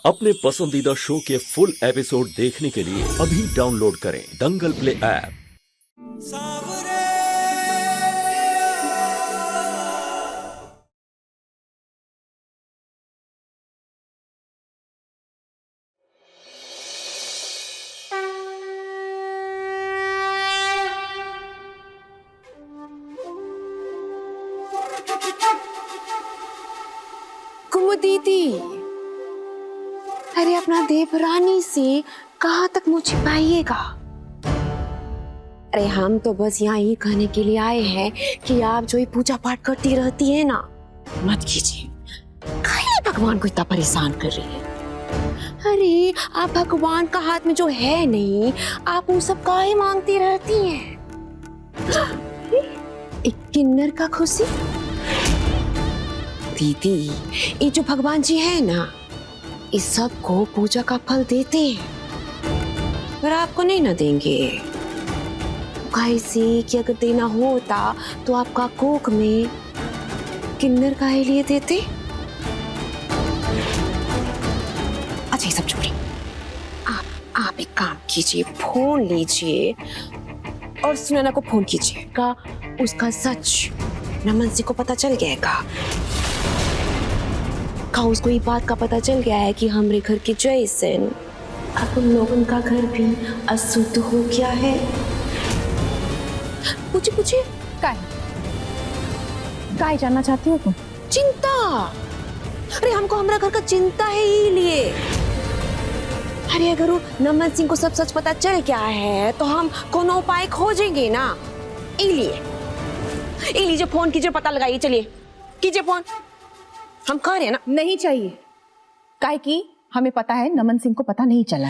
अपने पसंदीदा शो के फुल एपिसोड देखने के लिए अभी डाउनलोड करें दंगल प्ले ऐप। कुमुदीदी, अरे अपना देवरानी से कहाँ तक मुँह छिपाइएगा? अरे हम तो बस यहाँ ये कहने के लिए आए हैं कि आप जो ये पूजा पाठ करती रहती है ना, मत कीजिए। काहे भगवान को इतना परेशान कर रही है? अरे आप भगवान का हाथ में जो है नहीं, आप वो सब काहे मांगती रहती हैं? एक किन्नर का खुशी? दीदी, ये जो भगवान जी है ना, इस सब को पूजा का फल देते हैं, पर आपको नहीं ना देंगे। कैसे कि अगर देना होता तो आपका कोख में किन्नर काहे लिए देते? अच्छा ये सब छोड़िए, आप एक काम कीजिए, फोन लीजिए और सुनैना को फोन कीजिएगा। उसका सच नमन सिंह को पता चल गया का उसको ये बात का पता चल गया है कि हमरे घर के जैसन अब उन लोगों का घर भी अशुद्ध हो गया है। पूछे काय जानना चाहती हो तुम? चिंता। अरे हमको हमारा घर का चिंता है ही लिए। अरे अगर वो नमन सिंह को सब सच पता चल गया है तो हम कोनो उपाय खोजेंगे ना। ये लीजिए फोन कीजिए, पता लगाइए, चलिए कीजिए फोन। हम कह रहे हैं ना। नहीं चाहिए, काहे कि हमें पता है नमन सिंह को पता नहीं चला।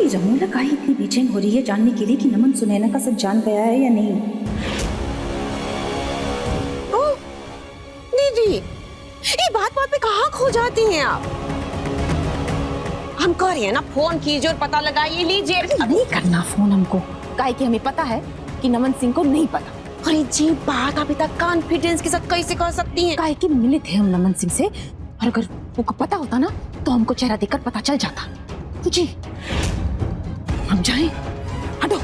रमोला काहे इतनी बेचैन हो रही है जानने के लिए कि नमन सुनैना का सब जान गया है या नहीं? ओ, दीदी, ये बात पे कहाँ खो जाती हैं आप? हम कह रहे हैं ना, फोन कीजिए और पता लगाइए, लीजिए। नहीं करना फोन हमको, काहे कि हमें पता है कि नमन सिंह को नहीं पता। अरे जी बात आप इतना कॉन्फिडेंस के साथ कैसे कह सकती हैं? काहे कि मिले थे हम नमन सिंह से, और अगर उनको पता होता ना तो हमको चेहरा देखकर पता चल जाता। तो जी हम जाएं, हटो।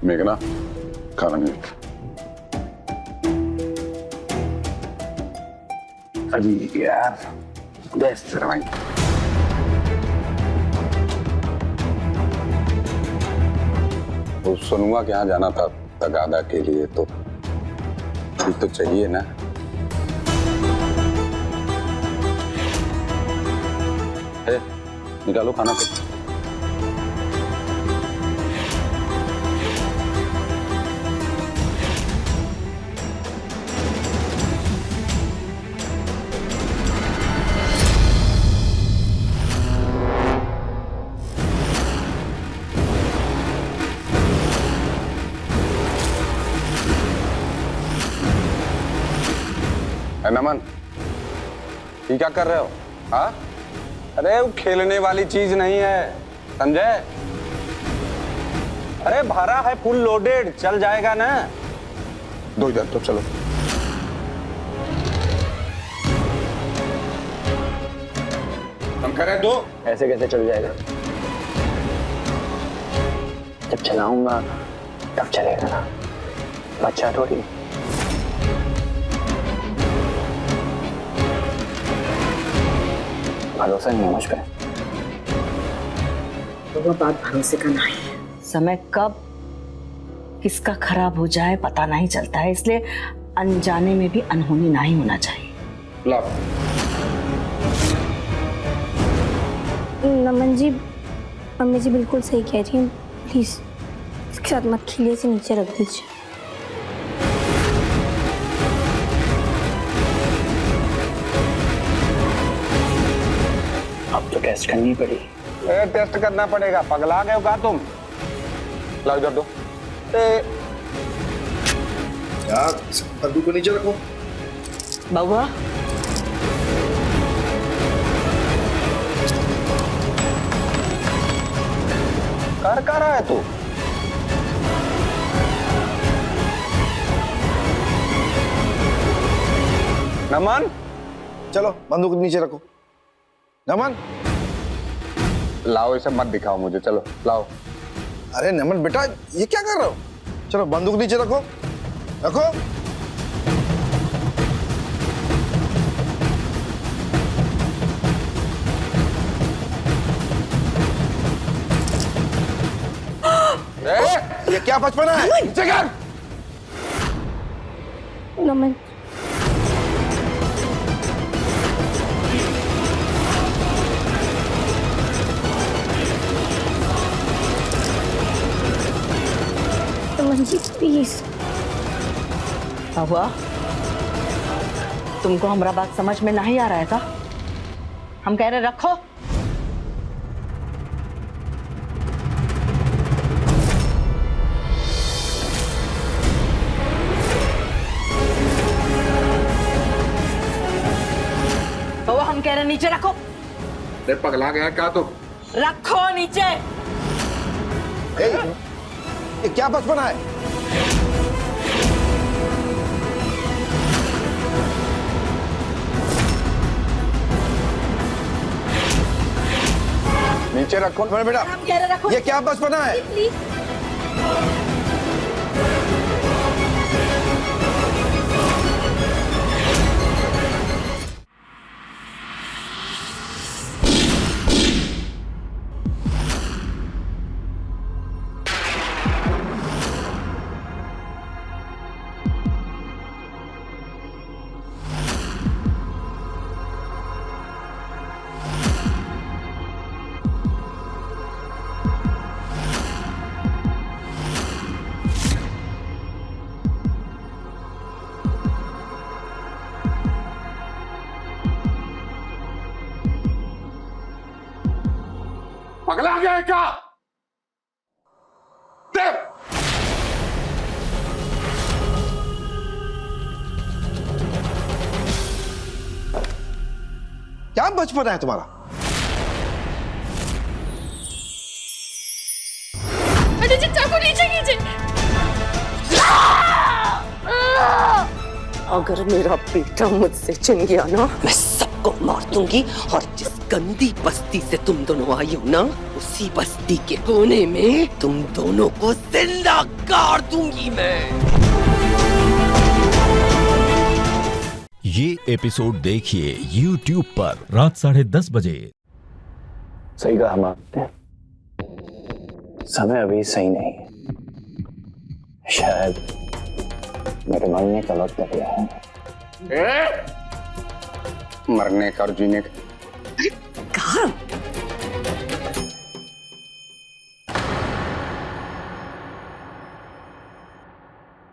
मेघना, खाना नहीं। अभी यार बेस्ट रवाई। वो सोनुआ के यहाँ जाना था तगादा के लिए, तो अभी तो चाहिए ना। निकालो खाना तो। नमन, ये क्या कर रहे हो? हाँ? अरे वो खेलने वाली चीज नहीं है, समझे? अरे भरा है, फुल लोडेड, चल जाएगा ना। दो इधर तो चलो। हम कह रहे दो। ऐसे कैसे चल जाएगा? जब चलाऊंगा तब चलेगा ना, बच्चा थोड़ी। भरोसा नहीं है मुझ पे। तो वो बात भरोसे का नहीं है। समय कब किसका खराब हो जाए पता नहीं चलता है, इसलिए अनजाने में भी अनहोनी नहीं होना चाहिए। लाओ। नमन जी, मम्मी जी बिल्कुल सही कह रही हैं, प्लीज इसके साथ मत खिले, से नीचे रख दीजिए। अब तो टेस्ट करनी पड़ी। टेस्ट करना पड़ेगा, पगला गए हो क्या तुम? लाओ इधर दो। यार कद्दू को नीचे रखो। बउआ डर का रहा है तू? नमन, चलो बंदूक नीचे रखो। नमन, लाओ इसे, मत दिखाओ मुझे, चलो लाओ। अरे नमन बेटा, ये क्या कर रहे हो? चलो बंदूक नीचे रखो, रखो। ये क्या बचपना है? नीचे कर। नमन, नमन जी प्लीज। हुआ? तुमको हमारा बात समझ में नहीं आ रहा है का? हम कह रहे रखो। तो हम कह रहे नीचे रखो। अरे पगला गया क्या तुम? रखो नीचे। ये क्या बचपना है? नीचे रखो बेटा, हम कह रहे रखो। ये क्या बचपना है? पगला गया है क्या? देव! क्या बचपना है तुम्हारा? चाकू नीचे कीजिए। अगर मेरा बेटा मुझसे छिन गया ना, मैं सबको मार दूंगी। और जिस गंदी बस्ती से तुम दोनों आई हो ना, उसी बस्ती के कोने में तुम दोनों को जिंदा गाड़ दूंगी मैं। ये एपिसोड देखिए YouTube पर रात 10:30 बजे। सही कहा माँ ने, समय अभी सही नहीं है। शायद मेरे मरने का वक्त आ गया है। मरने का और जीने का कहा?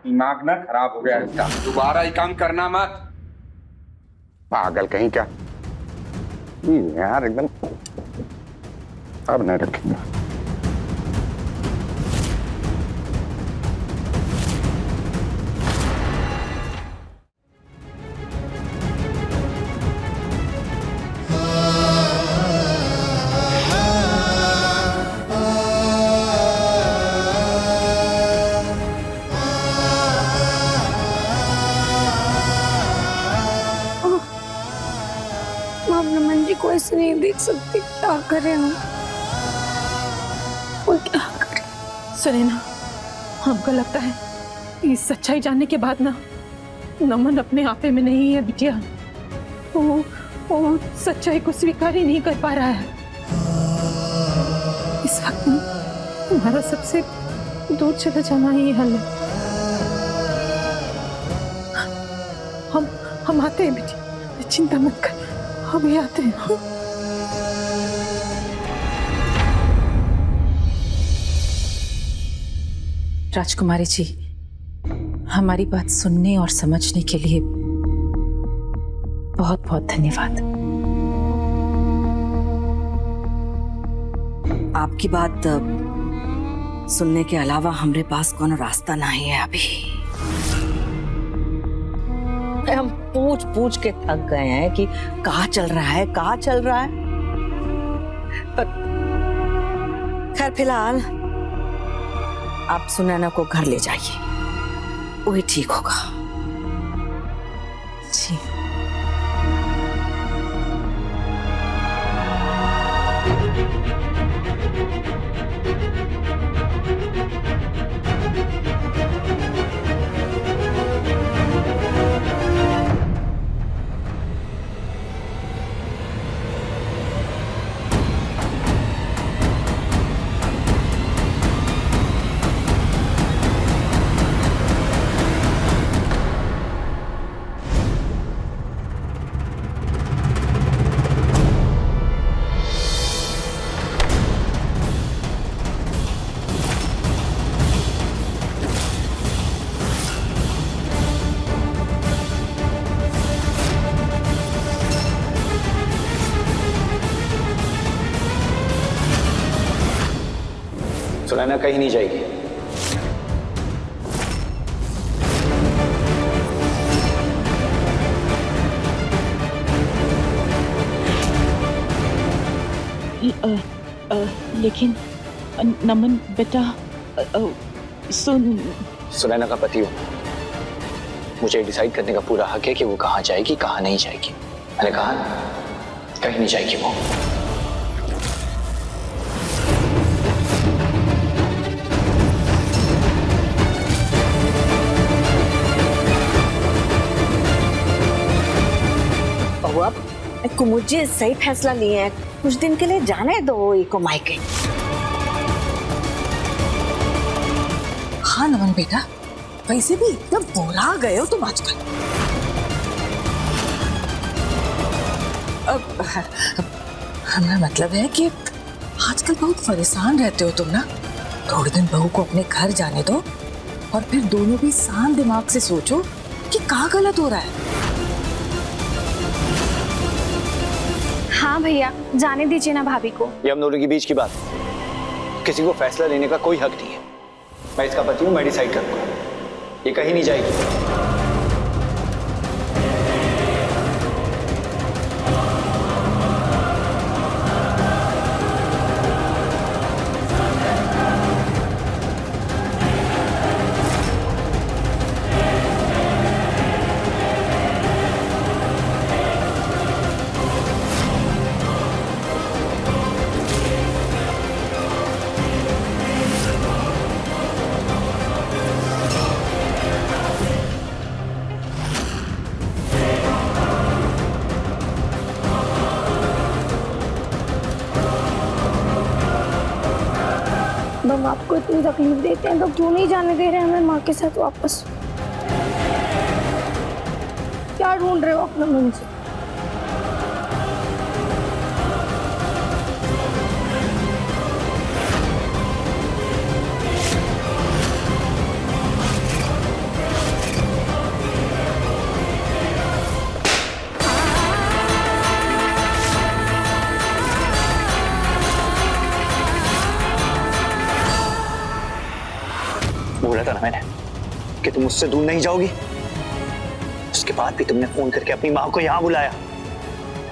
दिमाग ना खराब हो गया इसका, दोबारा ये काम करना मत। पागल कहीं क्या यार, एकदम। अब नहीं रखेंगे। नमन जी को ऐसे नहीं देख सकते, क्या करें हम? और क्या करें? सुने ना, हमको लगता है इस सच्चाई जानने के बाद ना, नमन अपने आपे में नहीं है बिटिया। वो सच्चाई को स्वीकार ही नहीं कर पा रहा है। इस वक्त ना तुम्हारा सबसे दूर चला जाना ही हल है। हम आते हैं बिटिया, चिंता मत कर, हम ही आते हैं। राजकुमारी जी, हमारी बात सुनने और समझने के लिए बहुत बहुत धन्यवाद। आपकी बात सुनने के अलावा हमारे पास कोनो रास्ता नहीं है अभी। हम पूछ पूछ के थक गए हैं कि कहाँ चल रहा है, कहाँ चल रहा है। पर खैर फिलहाल आप सुनैना को घर ले जाइए, वही ठीक होगा। जी सुनैना कहीं नहीं जाएगी। लेकिन नमन बेटा सुनैना का पति हूं, मुझे डिसाइड करने का पूरा हक है कि वो कहाँ जाएगी कहाँ नहीं जाएगी। मैंने कहा कहीं नहीं जाएगी वो। अब मुझे सही फैसला लिए है, कुछ दिन के लिए जाने दो इको मायके। हाँ नमन बेटा, वैसे भी एकदम बोला गए हो तुम आजकल। अब हमारा मतलब है कि आजकल बहुत परेशान रहते हो तुम ना। थोड़े दिन बहू को अपने घर जाने दो और फिर दोनों भी शांत दिमाग से सोचो कि क्या गलत हो रहा है। हाँ भैया, जाने दीजिए ना भाभी को। ये हम दोनों के बीच की बात, किसी को फैसला लेने का कोई हक नहीं है। मैं इसका पति हूं, मैं डिसाइड करूंगा। ये कहीं नहीं जाएगी। हम आपको इतनी तकलीफ देते हैं तो क्यों नहीं जाने दे रहे हमें माँ के साथ वापस? क्या ढूंढ रहे हो अपना मन से? बोला था ना मैंने कि तुम मुझसे दूर नहीं जाओगी। उसके बाद भी तुमने फोन करके अपनी माँ को यहाँ बुलाया,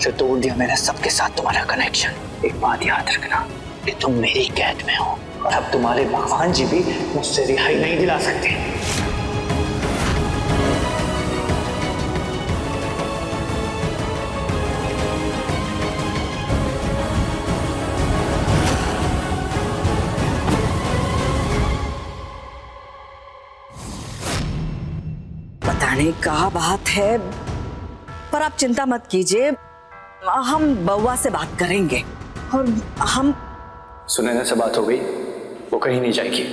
फिर तोड़ दिया मैंने सबके साथ तुम्हारा कनेक्शन। एक बात याद रखना कि तुम मेरी कैद में हो और अब तुम्हारे भगवान जी भी मुझसे रिहाई नहीं दिला सकते। नहीं क्या बात है, पर आप चिंता मत कीजिए, हम बउआ से बात करेंगे और हम। सुनैना से बात हो गई, वो कहीं नहीं जाएगी।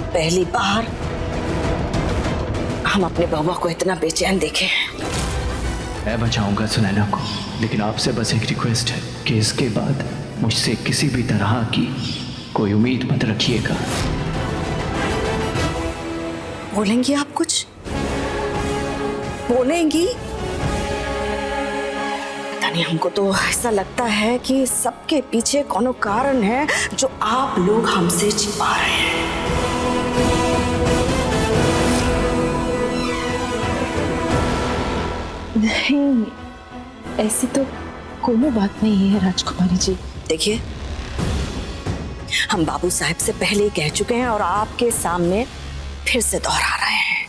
पहली बार हम अपने बउआ को इतना बेचैन देखे। मैं बचाऊंगा सुनैना को, लेकिन आपसे बस एक रिक्वेस्ट है कि इसके बाद मुझसे किसी भी तरह की कोई उम्मीद मत रखिएगा। बोलेंगी आप कुछ? बोलेंगी? पता नहीं, हमको तो ऐसा लगता है कि सबके पीछे कोनो कारण है जो आप लोग हमसे छिपा रहे हैं। नहीं, ऐसी तो कोई बात नहीं है राजकुमारी जी। देखिए, हम बाबू साहब से पहले ही कह चुके हैं और आपके सामने फिर से दोहरा रहे हैं।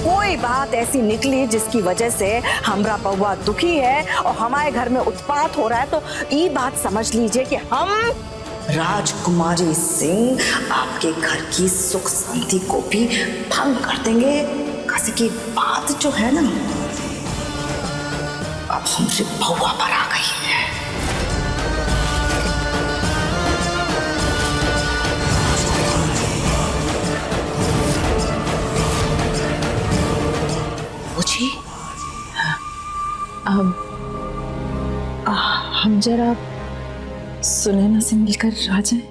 कोई बात ऐसी निकली जिसकी वजह से हमरा बउआ दुखी है और हमारे घर में उत्पात हो रहा है, तो ये बात समझ लीजिए कि हम राजकुमारी सिंह आपके घर की सुख शांति को भी भंग कर देंगे। कैसे की बात जो है ना, अब हमसे बउआ पर आ गई है। पूछिए। हम जरा सुनैना से मिलकर आ जाएं।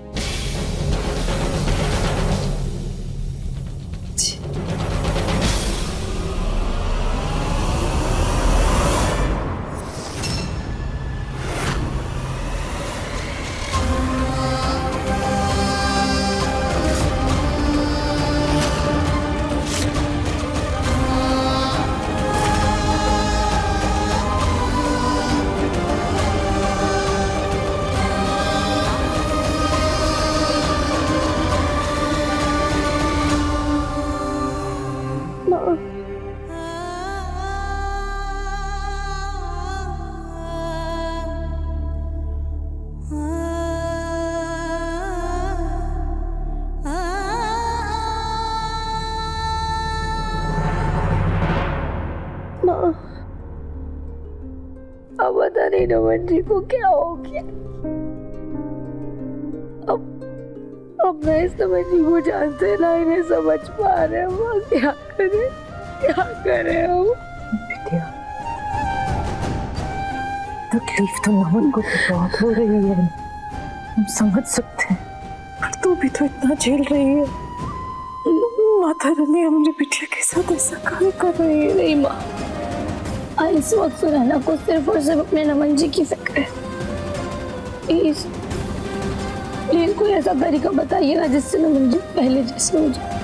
अब पता नहीं नमन जी को क्या हो गया। अब मैं इस नमन जी को जानते ना इन्हें समझ पा रहे हैं। क्या करे हम। बिटिया, तकलीफ तो नमन को तो बहुत हो रही है, हम समझ सकते हैं, पर तू भी तो इतना झेल रही है। माता रानी हमारी बिटिया के साथ ऐसा क्या कर रही है? नहीं माँ, इस वक्त सुनैना को सिर्फ और सिर्फ अपने नमन जी की फिक्र है। प्लीज कोई ऐसा तरीका बताइएगा जिससे नमन जी पहले जैसे हो जाए।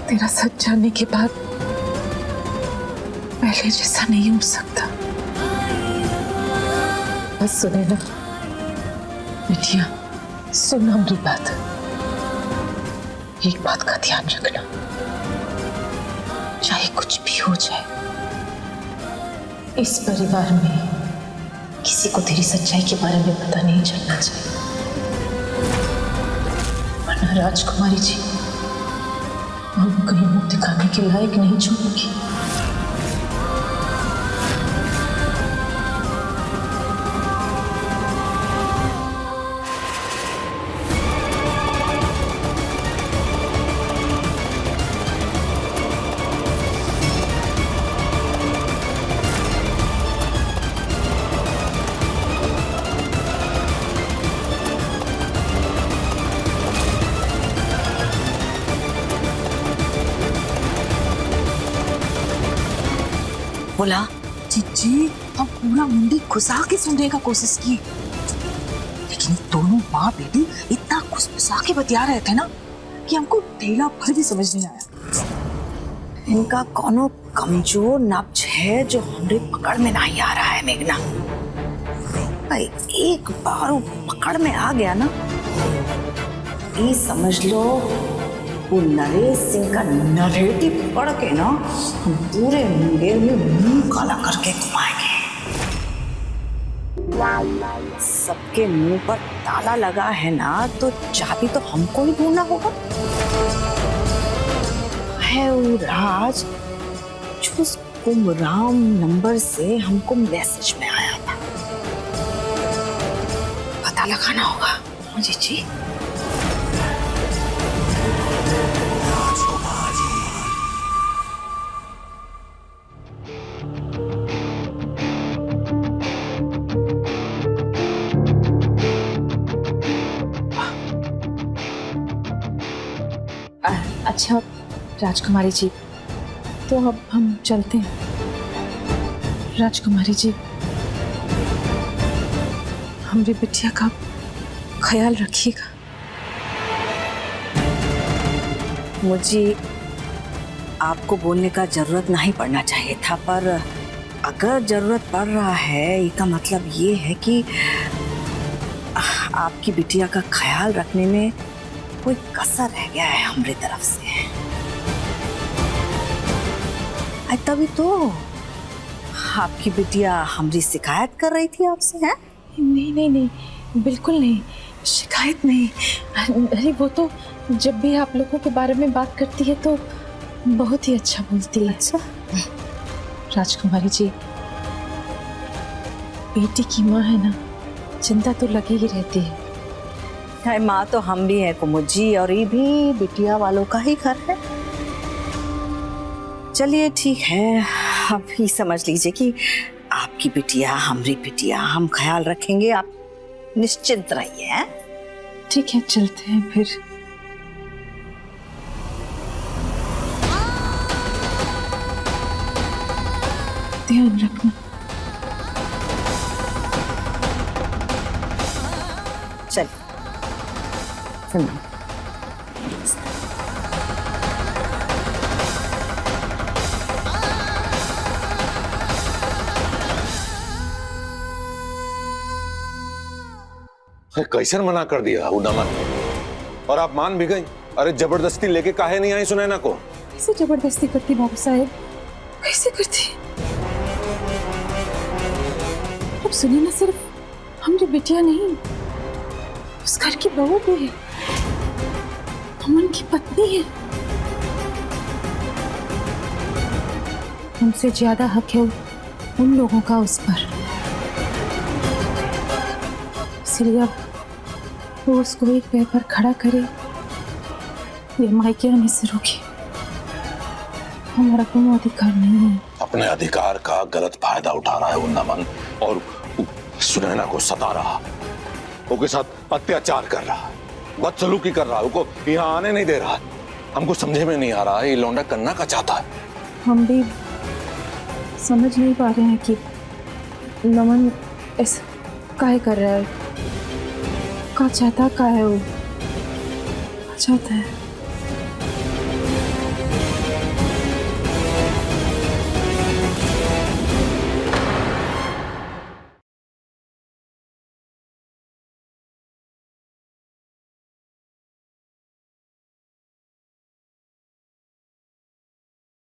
तेरा सच जानने के बाद पहले जैसा नहीं हो सकता। बस सुनैना, बिटिया सुन हमारी बात। एक बात का ध्यान रखना, चाहे कुछ भी हो जाए, इस परिवार में किसी को तेरी सच्चाई के बारे में पता नहीं चलना चाहिए, वरना राजकुमारी जी हम कहीं मुंह दिखाने के लायक नहीं छोड़ेंगी। बोला जी, हम पूरा मुंडी घुसा के सुनने का कोशिश की, लेकिन दोनों माँ बेटी इतना घुसा के बतिया रहे थे ना कि हमको ढेला भर भी समझ नहीं आया। इनका कौनो कमजोर नब्ज है जो हमारे पकड़ में नहीं आ रहा है। मेघना भाई, एक बार वो पकड़ में आ गया ना, ये समझ लो वो नरेश सिंह का नरेटिव पढ़ के ना हम पूरे मुंगेर में मुंह काला करके घुमाएंगे। सबके मुंह पर ताला लगा है ना, तो चाबी तो हमको ही ढूंढना होगा। है वो राज जो उस कुमराम नंबर से हमको मैसेज में आया था, पता लगाना होगा मुझे जी। अच्छा राजकुमारी जी, तो अब हम चलते हैं। राजकुमारी जी, हमारी बिटिया का ख्याल रखिएगा। मुझे आपको बोलने का जरूरत नहीं पड़ना चाहिए था, पर अगर जरूरत पड़ रहा है इसका मतलब ये है कि आपकी बिटिया का ख्याल रखने में कोई कसर रह गया है हमारी तरफ से। तभी तो आपकी बिटिया हमारी शिकायत कर रही थी आपसे, है? नहीं नहीं नहीं, बिल्कुल नहीं, शिकायत नहीं। अरे वो तो जब भी आप लोगों के बारे में बात करती है तो बहुत ही अच्छा बोलती है। अच्छा, राजकुमारी जी, बेटी की माँ है ना, चिंता तो लगी ही रहती है। माँ तो हम भी हैं कुमुद जी, और ये भी बिटिया वालों का ही घर है। चलिए ठीक है, आप ही समझ लीजिए कि आपकी बिटिया हमारी बिटिया, हम ख्याल रखेंगे, आप निश्चिंत रहिए। हैं? ठीक है, चलते हैं फिर। ध्यान रखना। चलिए सुनिए, कैसे मना कर दिया वो नमन, और आप मान भी गई। अरे जबरदस्ती लेके काहे नहीं आई सुनैना को? कैसे जबरदस्ती करती बाबू साहब, कैसे करती? अब सुनैना सिर्फ हमारी बिटिया नहीं, उस घर की बहू भी है, अमन की पत्नी है। हमसे ज्यादा हक है उन लोगों का उस पर, इसलिए अब वो उसको एक पैर पर खड़ा करे, ये मायके आने से रोके, हमारा कोई अधिकार नहीं है। अपने अधिकार का गलत फायदा उठा रहा है वो नमन, और सुनैना को सता रहा, उसके साथ अत्याचार कर रहा, बदसलूकी कर रहा, उसको यहाँ आने नहीं दे रहा। हमको समझे में नहीं आ रहा है ये लौंडा करना क्या चाहता है। हम भी समझ नहीं पा रहे हैं कि नमन ऐसा काहे कर रहा है, क्या चाहता, क्या है वो, क्या चाहता है।